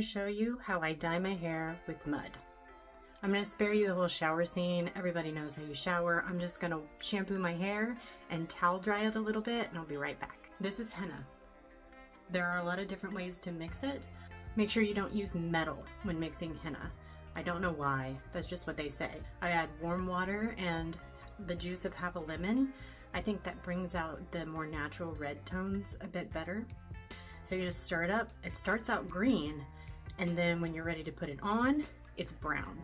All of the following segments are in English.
to show you how I dye my hair with mud. I'm going to spare you the whole shower scene. Everybody knows how you shower. I'm just going to shampoo my hair and towel dry it a little bit, and I'll be right back. This is henna. There are a lot of different ways to mix it. Make sure you don't use metal when mixing henna. I don't know why. That's just what they say. I add warm water and the juice of half a lemon. I think that brings out the more natural red tones a bit better. So you just stir it up. It starts out green, and then when you're ready to put it on, it's brown.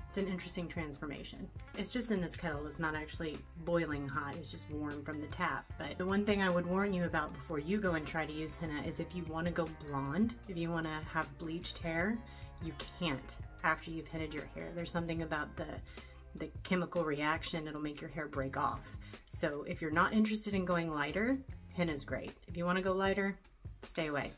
It's an interesting transformation. It's just in this kettle. It's not actually boiling hot. It's just warm from the tap. But the one thing I would warn you about before you go and try to use henna is if you want to go blonde, if you want to have bleached hair, you can't after you've hennaed your hair. There's something about the chemical reaction. It'll make your hair break off. So if you're not interested in going lighter, henna's great. If you want to go lighter, stay away.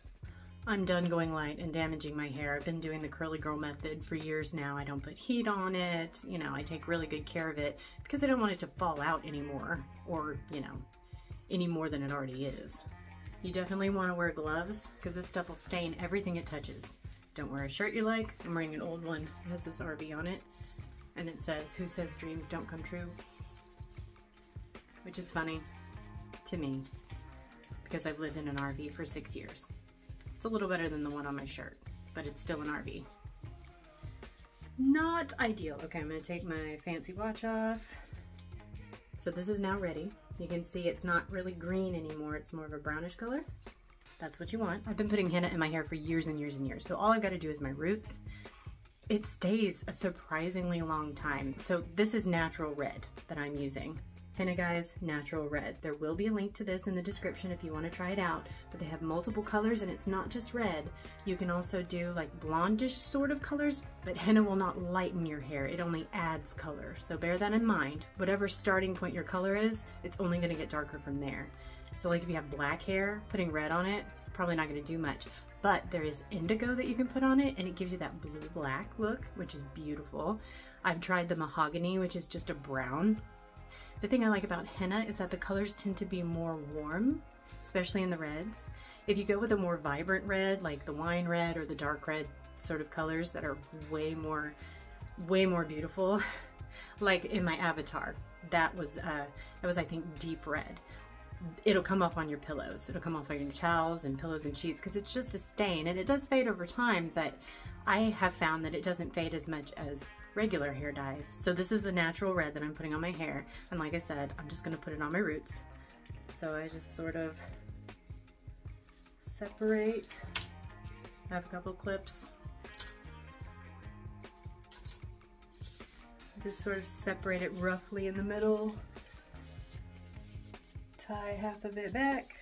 I'm done going light and damaging my hair. I've been doing the curly girl method for years now. I don't put heat on it. You know, I take really good care of it because I don't want it to fall out anymore, or, you know, any more than it already is. You definitely want to wear gloves because this stuff will stain everything it touches. Don't wear a shirt you like. I'm wearing an old one. It has this RV on it, and it says, "Who says dreams don't come true?" Which is funny to me because I've lived in an RV for 6 years. It's a little better than the one on my shirt, but it's still an RV. Not ideal. Okay, I'm gonna take my fancy watch off. So this is now ready. You can see it's not really green anymore. It's more of a brownish color. That's what you want. I've been putting henna in my hair for years and years and years. So all I've got to do is my roots. It stays a surprisingly long time. So this is natural red that I'm using. Henna, guys, natural red. There will be a link to this in the description if you want to try it out, but they have multiple colors and it's not just red. You can also do like blondish sort of colors, but henna will not lighten your hair. It only adds color. So bear that in mind. Whatever starting point your color is, it's only going to get darker from there. So like if you have black hair, putting red on it, probably not going to do much. But there is indigo that you can put on it and it gives you that blue-black look, which is beautiful. I've tried the mahogany, which is just a brown. The thing I like about henna is that the colors tend to be more warm, especially in the reds. If you go with a more vibrant red, like the wine red or the dark red sort of colors that are way more beautiful, like in my avatar, that was I think deep red. It'll come off on your pillows. It'll come off on your towels and pillows and sheets because it's just a stain, and it does fade over time, but I have found that it doesn't fade as much as regular hair dyes. So this is the natural red that I'm putting on my hair, and like I said, I'm just going to put it on my roots. So I just sort of separate. I have a couple clips. Just sort of separate it roughly in the middle. Tie half of it back.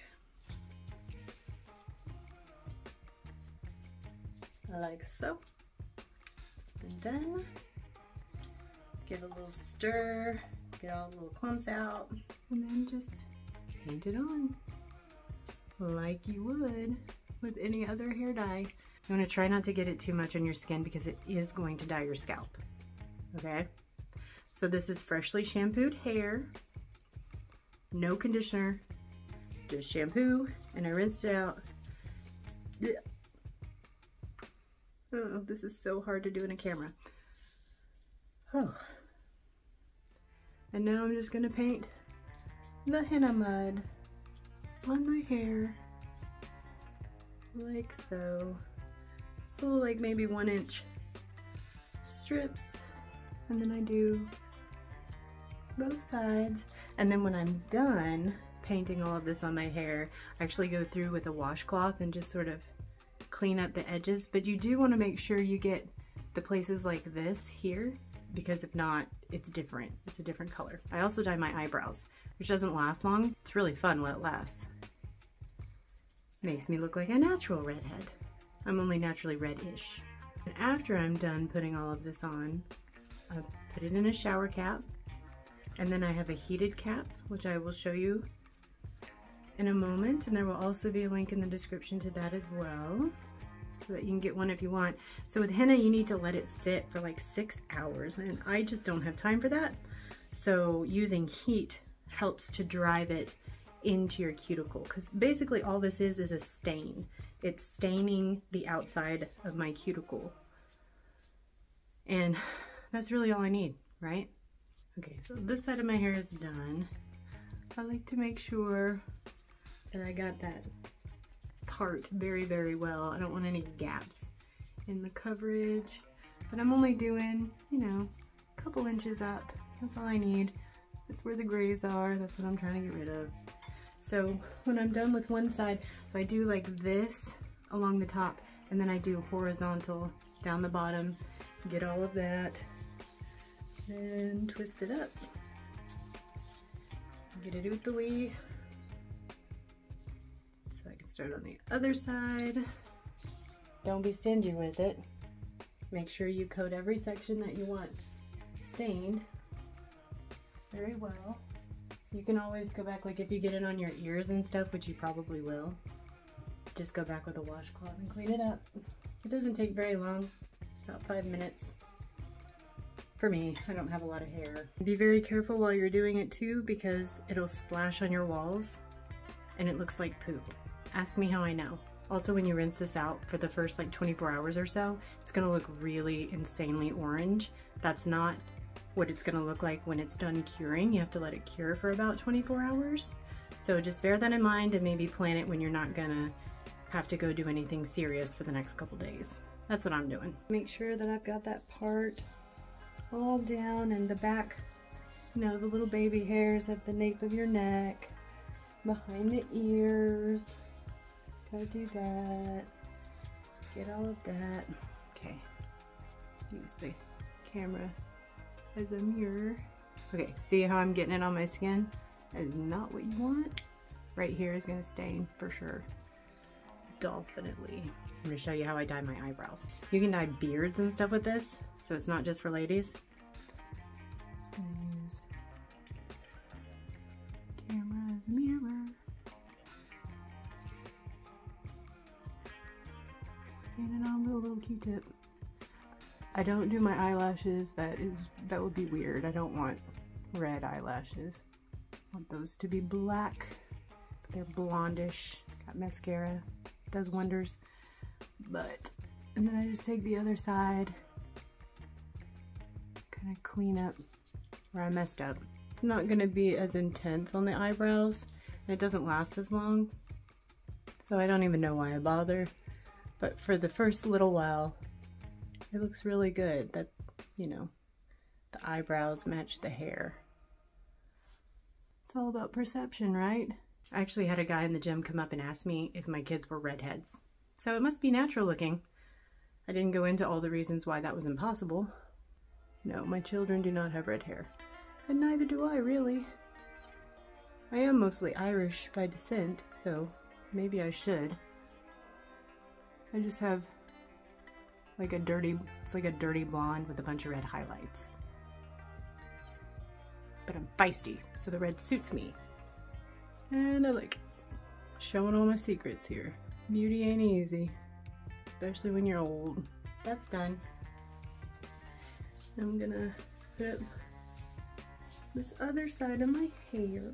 Like so. And then give a little stir, get all the little clumps out, and then just paint it on like you would with any other hair dye. You want to try not to get it too much on your skin because it is going to dye your scalp. Okay? So this is freshly shampooed hair, no conditioner, just shampoo, and I rinsed it out. Oh, this is so hard to do in a camera. Oh. And now I'm just gonna paint the henna mud on my hair, like so. Just little, like maybe 1 inch strips, and then I do both sides. And then when I'm done painting all of this on my hair, I actually go through with a washcloth and just sort of clean up the edges. But you do want to make sure you get the places like this here, because if not, it's different. It's a different color. I also dye my eyebrows, which doesn't last long. It's really fun while it lasts. Makes me look like a natural redhead. I'm only naturally reddish. And after I'm done putting all of this on, I put it in a shower cap, and then I have a heated cap, which I will show you in a moment, and there will also be a link in the description to that as well, so that you can get one if you want. So with henna, you need to let it sit for like 6 hours, and I just don't have time for that. So using heat helps to drive it into your cuticle, because basically all this is a stain. it's staining the outside of my cuticle. And that's really all I need, right? Okay, so this side of my hair is done. I like to make sure that I got that part very, very well. I don't want any gaps in the coverage, but I'm only doing, you know, a couple inches up. That's all I need. That's where the grays are. That's what I'm trying to get rid of. So when I'm done with one side, so I do like this along the top, and then I do horizontal down the bottom, get all of that, and twist it up. Get it out the way. So I can start on the other side. Don't be stingy with it. Make sure you coat every section that you want stained very well. You can always go back, like if you get it on your ears and stuff, which you probably will, just go back with a washcloth and clean it up. It doesn't take very long, about 5 minutes. For me, I don't have a lot of hair. Be very careful while you're doing it too, because it'll splash on your walls and it looks like poop. Ask me how I know. Also, when you rinse this out for the first like 24 hours or so, it's gonna look really insanely orange. That's not what it's gonna look like when it's done curing. You have to let it cure for about 24 hours. So just bear that in mind and maybe plan it when you're not gonna have to go do anything serious for the next couple days. That's what I'm doing. Make sure that I've got that part all down, and the back, you know, the little baby hairs at the nape of your neck, behind the ears. Gotta do that. Get all of that. Okay. Use the camera as a mirror. Okay, see how I'm getting it on my skin? That is not what you want. Right here is gonna stain for sure. Definitely. I'm gonna show you how I dye my eyebrows. You can dye beards and stuff with this, so it's not just for ladies. Just gonna use camera as a mirror. Just paint it on with a little Q-tip. I don't do my eyelashes. That would be weird. I don't want red eyelashes. I want those to be black, but they're blondish. Got mascara, does wonders. But, and then I just take the other side, kind of clean up where I messed up. It's not gonna be as intense on the eyebrows, and it doesn't last as long, so I don't even know why I bother. But for the first little while, it looks really good that, you know, the eyebrows match the hair. It's all about perception, right? I actually had a guy in the gym come up and ask me if my kids were redheads. So it must be natural looking. I didn't go into all the reasons why that was impossible. No, my children do not have red hair. And neither do I, really. I am mostly Irish by descent, so maybe I should. I just have like a dirty, it's like a dirty blonde with a bunch of red highlights. But I'm feisty, so the red suits me. And I like showing all my secrets here. Beauty ain't easy, especially when you're old. That's done. I'm gonna put up this other side of my hair.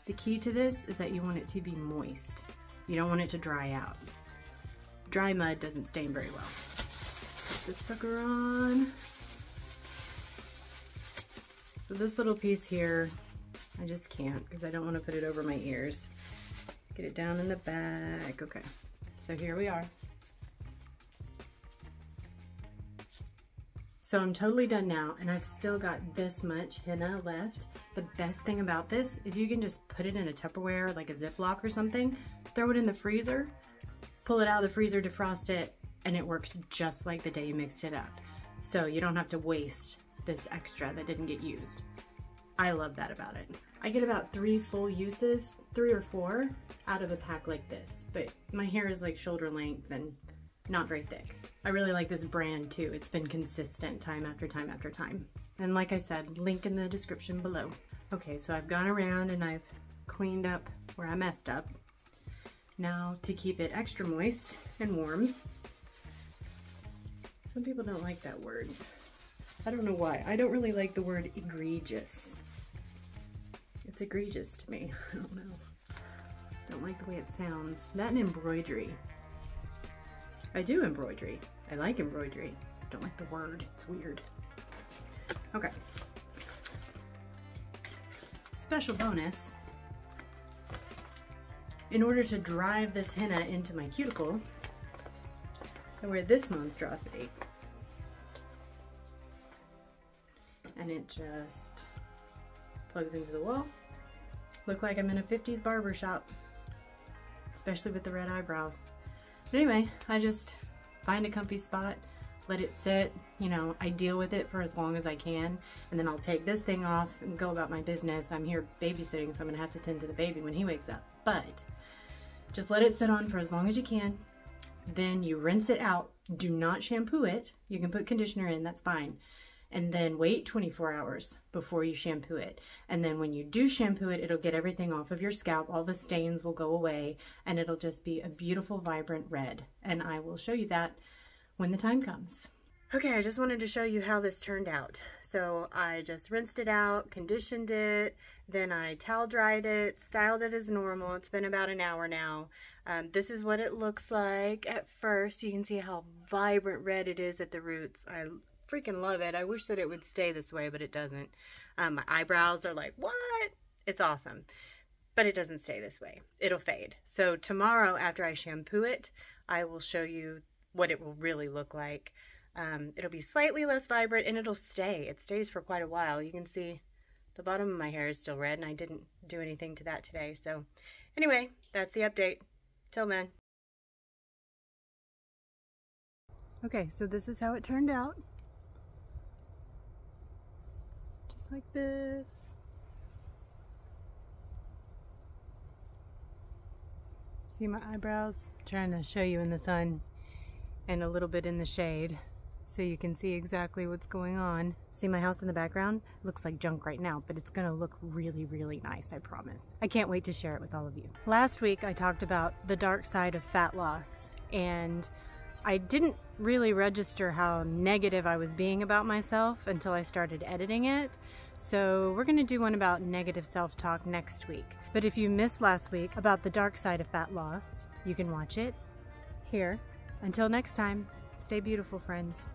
The key to this is that you want it to be moist. You don't want it to dry out. Dry mud doesn't stain very well. Put this sucker on. So this little piece here, I just can't because I don't want to put it over my ears. Get it down in the back. Okay, so here we are. So I'm totally done now, and I've still got this much henna left. The best thing about this is you can just put it in a Tupperware, like a Ziploc or something, throw it in the freezer, pull it out of the freezer, defrost it, and it works just like the day you mixed it up. So you don't have to waste this extra that didn't get used. I love that about it. I get about 3 full uses, 3 or 4 out of a pack like this, but my hair is like shoulder length and not very thick. I really like this brand too. It's been consistent time after time after time. And like I said, link in the description below. Okay, so I've gone around and I've cleaned up where I messed up. Now to keep it extra moist and warm. Some people don't like that word. I don't know why. I don't really like the word egregious. It's egregious to me. I don't know. Don't like the way it sounds. That and embroidery. I do embroidery. I like embroidery. I don't like the word. It's weird. Okay. Special bonus. In order to drive this henna into my cuticle, I wear this monstrosity. And it just plugs into the wall. Look like I'm in a 50s barber shop, especially with the red eyebrows. But anyway, I just find a comfy spot, let it sit, you know, I deal with it for as long as I can, and then I'll take this thing off and go about my business. I'm here babysitting, so I'm gonna have to tend to the baby when he wakes up. But just let it sit on for as long as you can. Then you rinse it out. Do not shampoo it. You can put conditioner in, that's fine. And then wait 24 hours before you shampoo it. And then when you do shampoo it, it'll get everything off of your scalp. All the stains will go away and it'll just be a beautiful, vibrant red. And I will show you that when the time comes. Okay, I just wanted to show you how this turned out. So I just rinsed it out, conditioned it, then I towel dried it, styled it as normal. It's been about an hour now. This is what it looks like at first. You can see how vibrant red it is at the roots. I freaking love it. I wish that it would stay this way, but it doesn't. My eyebrows are like, what? It's awesome. But it doesn't stay this way. It'll fade. So tomorrow, after I shampoo it, I will show you what it will really look like. It'll be slightly less vibrant and it'll stay. It stays for quite a while. You can see the bottom of my hair is still red and I didn't do anything to that today. So anyway, that's the update. Till then. Okay, so this is how it turned out. Just like this. See my eyebrows? I'm trying to show you in the sun and a little bit in the shade so you can see exactly what's going on. See my house in the background? It looks like junk right now, but it's gonna look really, really nice, I promise. I can't wait to share it with all of you. Last week I talked about the dark side of fat loss, and I didn't really register how negative I was being about myself until I started editing it. So we're gonna do one about negative self-talk next week. But if you missed last week about the dark side of fat loss, you can watch it here. Until next time, stay beautiful, friends.